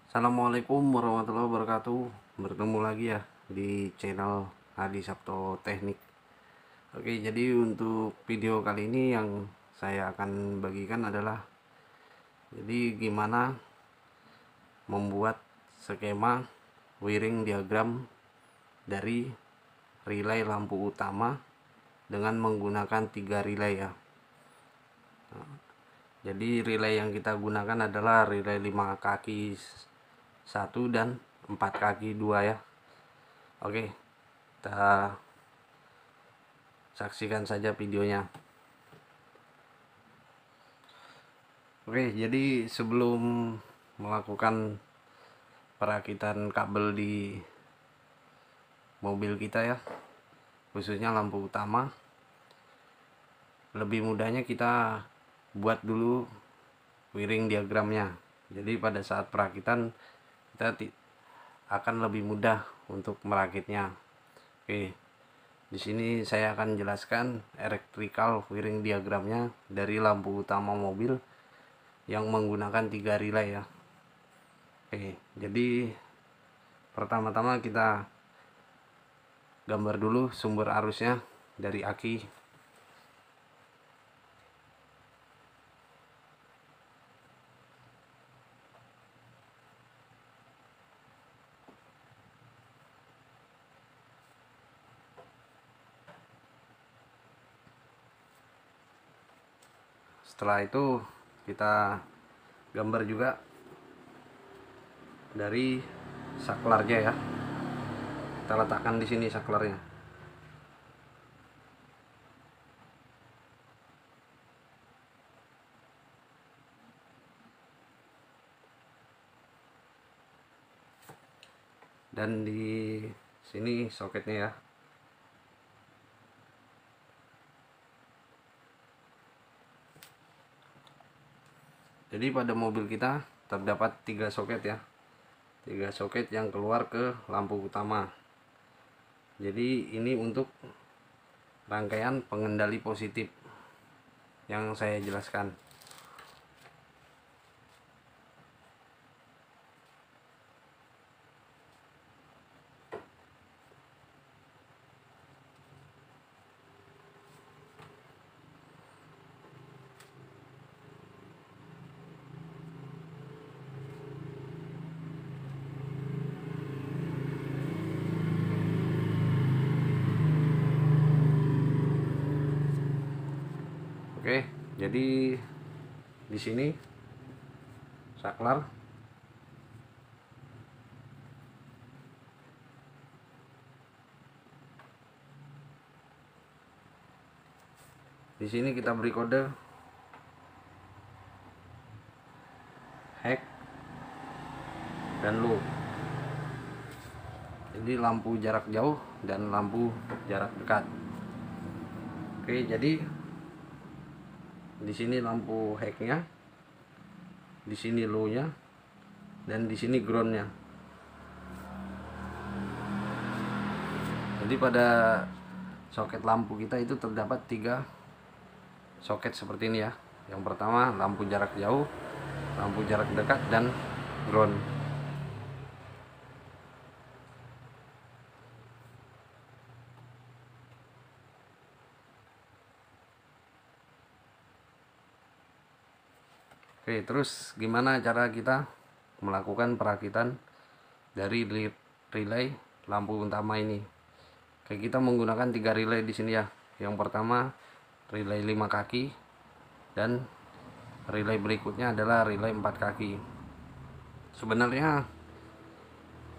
Assalamualaikum warahmatullahi wabarakatuh. Bertemu lagi ya di channel Adi Sabto Teknik. Oke, jadi untuk video kali ini yang saya akan bagikan adalah jadi gimana membuat skema wiring diagram dari relay lampu utama dengan menggunakan 3 relay ya. Jadi relay yang kita gunakan adalah relay 5 kaki 1 dan 4 kaki 2 ya. Oke, kita saksikan saja videonya. Oke, jadi sebelum melakukan perakitan kabel di mobil kita ya, khususnya lampu utama, lebih mudahnya kita buat dulu wiring diagramnya. Jadi pada saat perakitan kita akan lebih mudah untuk merakitnya. Oke, di sini saya akan jelaskan electrical wiring diagramnya dari lampu utama mobil yang menggunakan 3 relay ya. Oke, jadi pertama-tama kita gambar dulu sumber arusnya dari aki. Setelah itu kita gambar juga dari saklarnya ya. Kita letakkan di sini saklarnya. Dan di sini soketnya ya. Jadi pada mobil kita terdapat 3 soket ya. 3 soket yang keluar ke lampu utama. Jadi ini untuk rangkaian pengendali positif yang saya jelaskan. Oke, jadi di sini saklar. Di sini kita beri kode high dan low. Jadi lampu jarak jauh dan lampu jarak dekat. Oke, jadi di sini lampu high-nya, di sini low-nya, dan di sini ground-nya. Jadi pada soket lampu kita itu terdapat 3 soket seperti ini ya. Yang pertama lampu jarak jauh, lampu jarak dekat, dan ground. Oke, terus gimana cara kita melakukan perakitan dari relay lampu utama ini? Oke, kita menggunakan 3 relay di sini ya. Yang pertama relay 5 kaki dan relay berikutnya adalah relay 4 kaki. Sebenarnya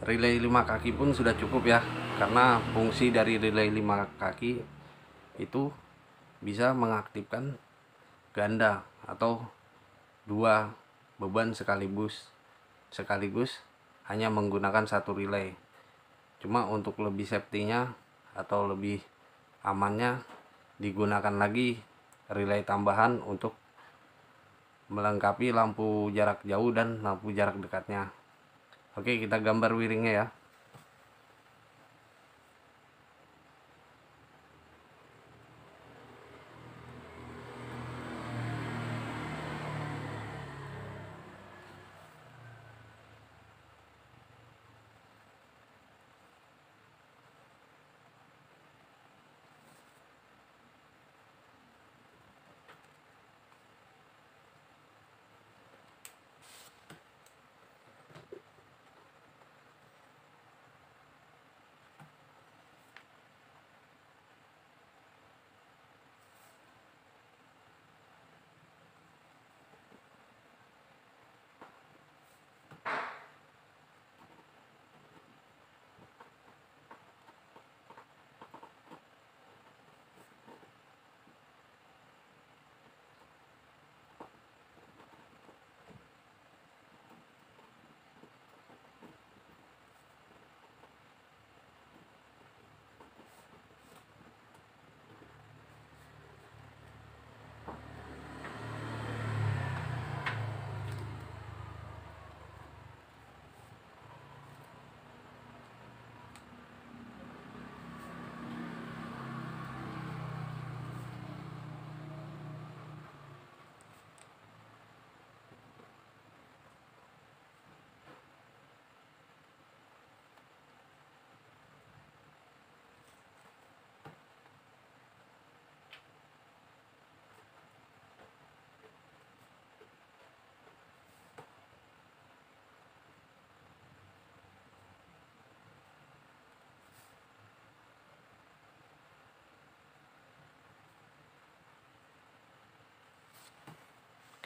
relay 5 kaki pun sudah cukup ya, karena fungsi dari relay 5 kaki itu bisa mengaktifkan ganda atau 2 beban sekaligus hanya menggunakan 1 relay. Cuma untuk lebih safety-nya atau lebih amannya digunakan lagi relay tambahan untuk melengkapi lampu jarak jauh dan lampu jarak dekatnya. Oke, kita gambar wiringnya ya.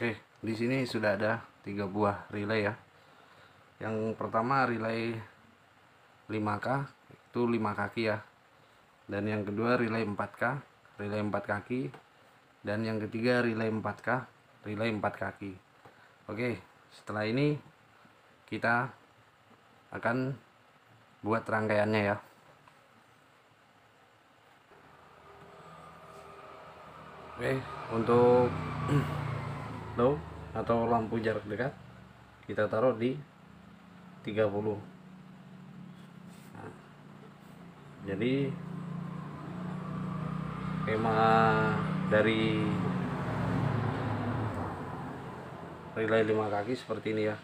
Oke, di sini sudah ada 3 buah relay ya. Yang pertama relay 5K, itu 5 kaki ya. Dan yang kedua relay 4K, relay 4 kaki. Dan yang ketiga relay 4K, relay 4 kaki. Oke, setelah ini kita akan buat rangkaiannya ya. Oke, untuk low atau lampu jarak dekat kita taruh di 30. Nah, jadi skema dari relay 5 kaki seperti ini ya.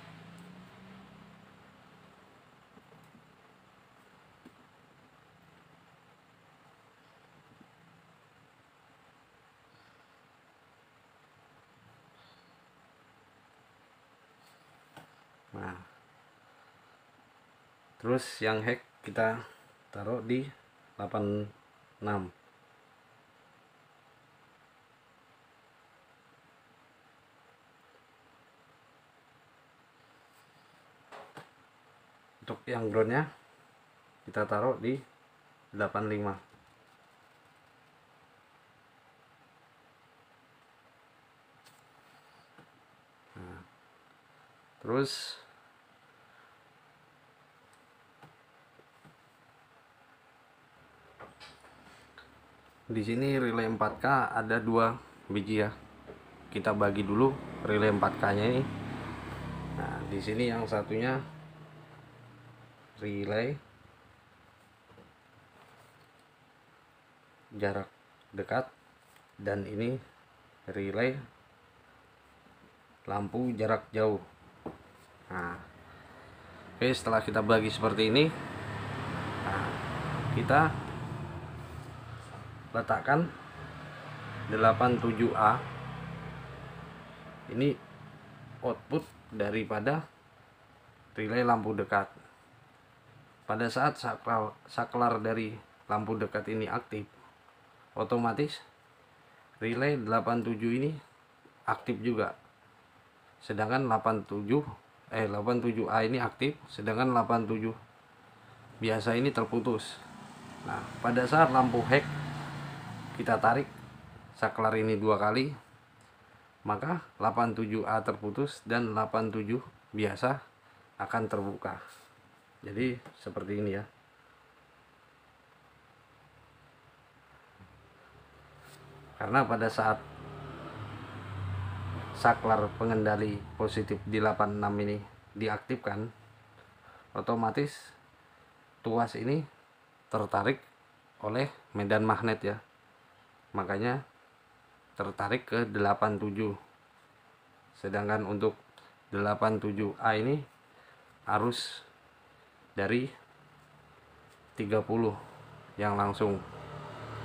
Nah, terus yang hack kita taruh di 86. Untuk yang groundnya kita taruh di 85. Nah, terus di sini relay 4K ada 2 biji ya. Kita bagi dulu relay 4K-nya ini. Nah, di sini yang satunya relay jarak dekat dan ini relay lampu jarak jauh. Nah, oke, setelah kita bagi seperti ini, nah, kita letakkan 87A ini output daripada relay lampu dekat. Pada saat saklar dari lampu dekat ini aktif, otomatis relay 87 ini aktif juga. Sedangkan 87A ini aktif, sedangkan 87 biasa ini terputus. Nah, pada saat lampu hack kita tarik saklar ini 2 kali, maka 87A terputus dan 87 biasa akan terbuka. Jadi seperti ini ya. Karena pada saat saklar pengendali positif di 86 ini diaktifkan, otomatis tuas ini tertarik oleh medan magnet ya. Makanya tertarik ke 87. Sedangkan untuk 87A ini arus dari 30 yang langsung.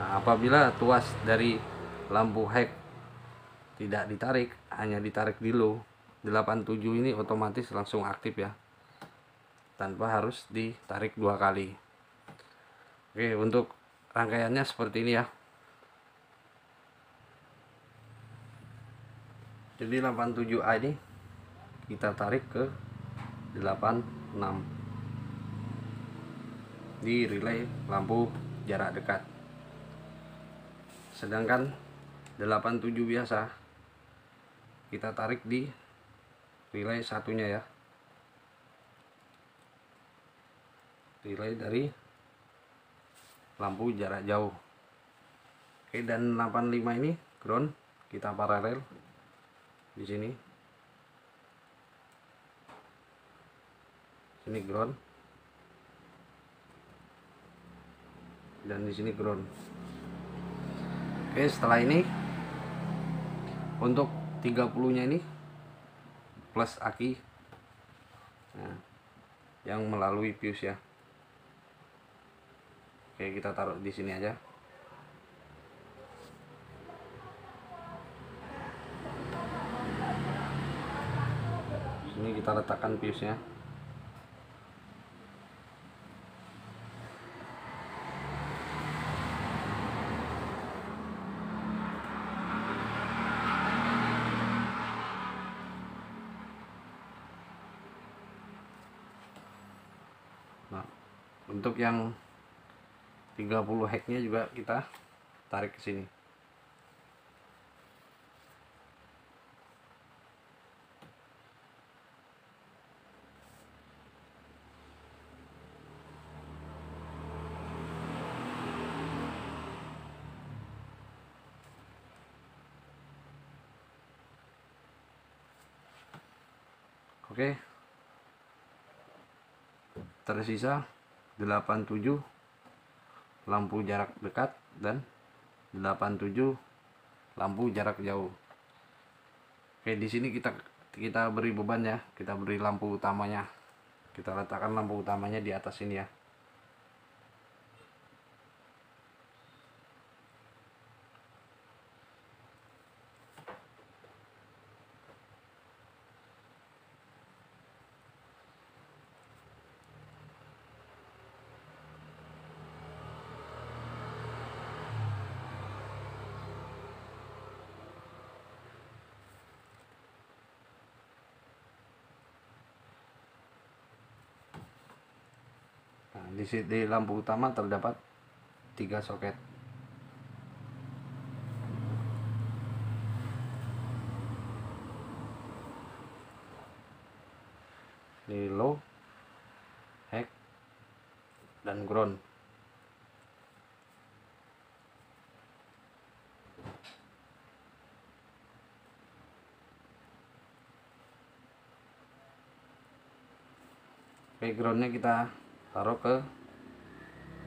Nah, apabila tuas dari lampu hack tidak ditarik, hanya ditarik di low, 87 ini otomatis langsung aktif ya, tanpa harus ditarik 2 kali. Oke, untuk rangkaiannya seperti ini ya. Jadi 87A ini kita tarik ke 86 di relay lampu jarak dekat. Sedangkan 87 biasa kita tarik di relay satunya ya. Relay dari lampu jarak jauh. Oke, dan 85 ini ground kita paralel di sini. Sini ground. Dan di sini ground. Oke, setelah ini untuk 30-nya ini plus aki. Nah, yang melalui fuse ya. Oke, kita taruh di sini aja. Ini kita letakkan fuse-nya. Nah, untuk yang 30 hektnya juga kita tarik ke sini. Oke, tersisa 87 lampu jarak dekat dan 87 lampu jarak jauh. Oke, di sini kita beri beban ya, kita beri lampu utamanya. Kita letakkan lampu utamanya di atas sini ya. Nah, di lampu utama terdapat 3 soket. Ini low, high, dan ground. Backgroundnya kita taruh ke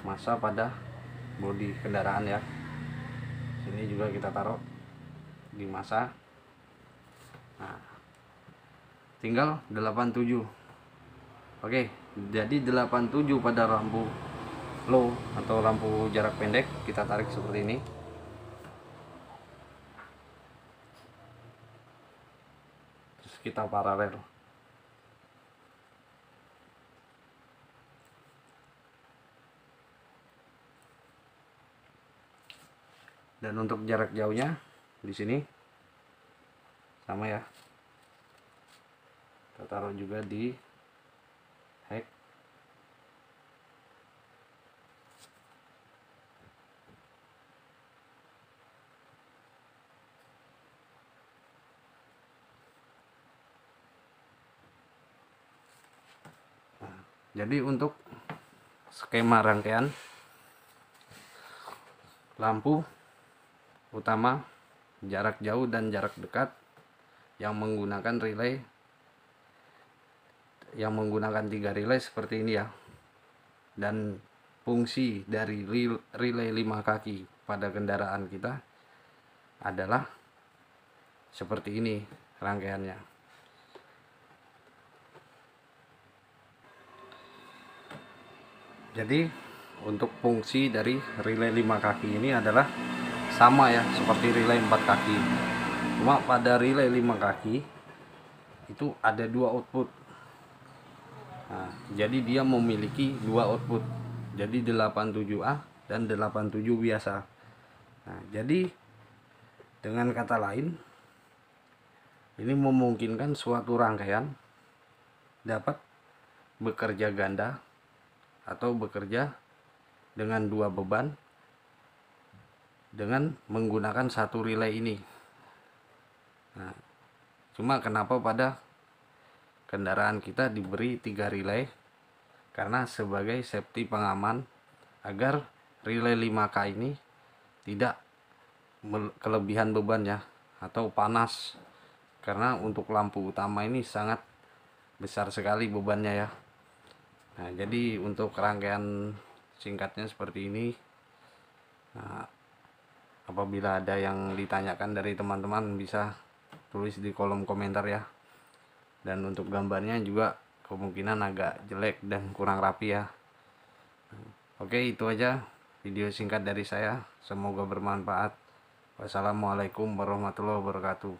masa pada bodi kendaraan ya. Sini juga kita taruh di masa. Nah, tinggal 87. Oke, jadi 87 pada lampu low atau lampu jarak pendek kita tarik seperti ini. Terus kita paralel. Dan untuk jarak jauhnya di sini sama ya. Kita taruh juga di heck. Nah, jadi untuk skema rangkaian lampu utama jarak jauh dan jarak dekat yang menggunakan relay, yang menggunakan 3 relay seperti ini ya. Dan fungsi dari relay 5 kaki pada kendaraan kita adalah seperti ini rangkaiannya. Jadi untuk fungsi dari relay 5 kaki ini adalah sama ya seperti relay 4 kaki. Cuma pada relay 5 kaki itu ada 2 output. Nah, jadi dia memiliki 2 output. Jadi 87A dan 87 biasa. Nah, jadi dengan kata lain ini memungkinkan suatu rangkaian dapat bekerja ganda atau bekerja dengan 2 beban dengan menggunakan satu relay ini. Nah, cuma kenapa pada kendaraan kita diberi 3 relay? Karena sebagai safety pengaman agar relay 5K ini tidak kelebihan beban ya atau panas. Karena untuk lampu utama ini sangat besar sekali bebannya ya. Nah, jadi untuk rangkaian singkatnya seperti ini. Nah, apabila ada yang ditanyakan dari teman-teman bisa tulis di kolom komentar ya. Dan untuk gambarnya juga kemungkinan agak jelek dan kurang rapi ya. Oke, itu aja video singkat dari saya. Semoga bermanfaat. Wassalamualaikum warahmatullahi wabarakatuh.